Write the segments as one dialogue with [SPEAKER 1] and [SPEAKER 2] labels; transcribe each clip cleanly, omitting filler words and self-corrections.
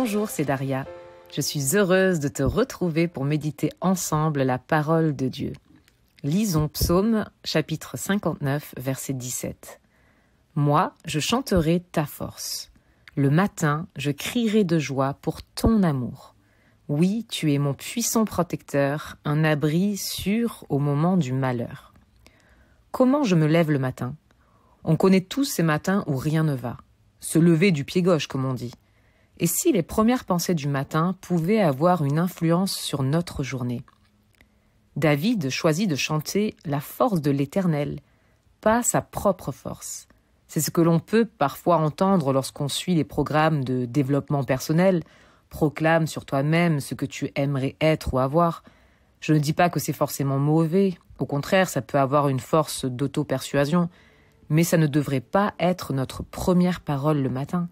[SPEAKER 1] Bonjour, c'est Daria. Je suis heureuse de te retrouver pour méditer ensemble la parole de Dieu. Lisons Psaume, chapitre 59, verset 17. « Moi, je chanterai ta force. Le matin, je crierai de joie pour ton amour. Oui, tu es mon puissant protecteur, un abri sûr au moment du malheur. » Comment je me lève le matin? On connaît tous ces matins où rien ne va. Se lever du pied gauche, comme on dit. Et si les premières pensées du matin pouvaient avoir une influence sur notre journée? David choisit de chanter la force de l'Éternel, pas sa propre force. C'est ce que l'on peut parfois entendre lorsqu'on suit les programmes de développement personnel. Proclame sur toi-même ce que tu aimerais être ou avoir. Je ne dis pas que c'est forcément mauvais. Au contraire, ça peut avoir une force d'auto-persuasion. Mais ça ne devrait pas être notre première parole le matin.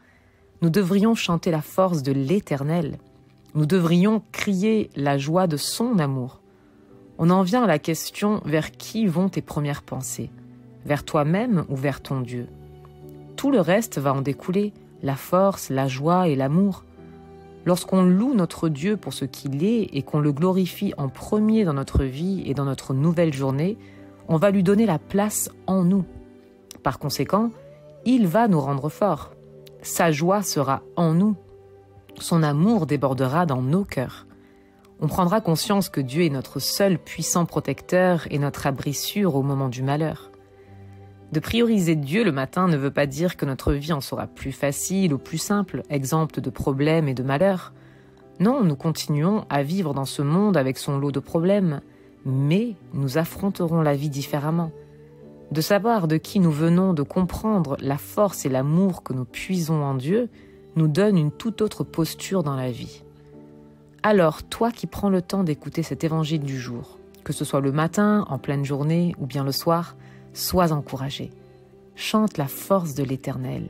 [SPEAKER 1] Nous devrions chanter la force de l'Éternel. Nous devrions crier la joie de son amour. On en vient à la question, vers qui vont tes premières pensées? Vers toi-même ou vers ton Dieu? Tout le reste va en découler, la force, la joie et l'amour. Lorsqu'on loue notre Dieu pour ce qu'il est et qu'on le glorifie en premier dans notre vie et dans notre nouvelle journée, on va lui donner la place en nous. Par conséquent, il va nous rendre forts. Sa joie sera en nous. Son amour débordera dans nos cœurs. On prendra conscience que Dieu est notre seul puissant protecteur et notre abri sûr au moment du malheur. De prioriser Dieu le matin ne veut pas dire que notre vie en sera plus facile ou plus simple, exempte de problèmes et de malheurs. Non, nous continuons à vivre dans ce monde avec son lot de problèmes, mais nous affronterons la vie différemment. De savoir de qui nous venons, de comprendre la force et l'amour que nous puisons en Dieu, nous donne une toute autre posture dans la vie. Alors, toi qui prends le temps d'écouter cet évangile du jour, que ce soit le matin, en pleine journée ou bien le soir, sois encouragé. Chante la force de l'Éternel.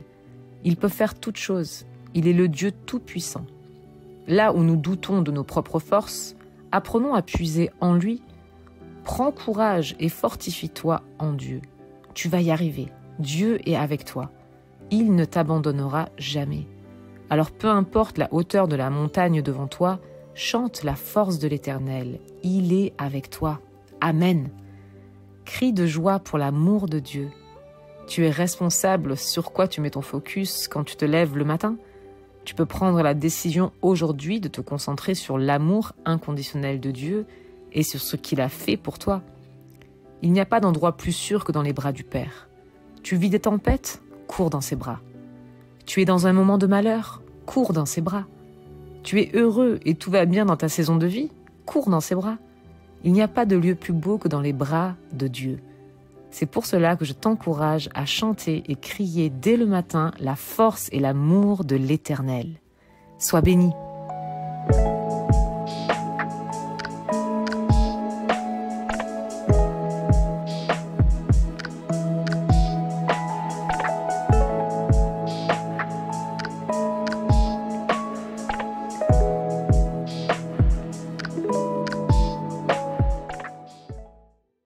[SPEAKER 1] Il peut faire toutes choses. Il est le Dieu tout-puissant. Là où nous doutons de nos propres forces, apprenons à puiser en lui. Prends courage et fortifie-toi en Dieu. Tu vas y arriver. Dieu est avec toi. Il ne t'abandonnera jamais. Alors peu importe la hauteur de la montagne devant toi, chante la force de l'Éternel. Il est avec toi. Amen. Crie de joie pour l'amour de Dieu. Tu es responsable sur quoi tu mets ton focus quand tu te lèves le matin. Tu peux prendre la décision aujourd'hui de te concentrer sur l'amour inconditionnel de Dieu et sur ce qu'il a fait pour toi. Il n'y a pas d'endroit plus sûr que dans les bras du Père. Tu vis des tempêtes? Cours dans ses bras. Tu es dans un moment de malheur? Cours dans ses bras. Tu es heureux et tout va bien dans ta saison de vie? Cours dans ses bras. Il n'y a pas de lieu plus beau que dans les bras de Dieu. C'est pour cela que je t'encourage à chanter et crier dès le matin la force et l'amour de l'Éternel. Sois béni.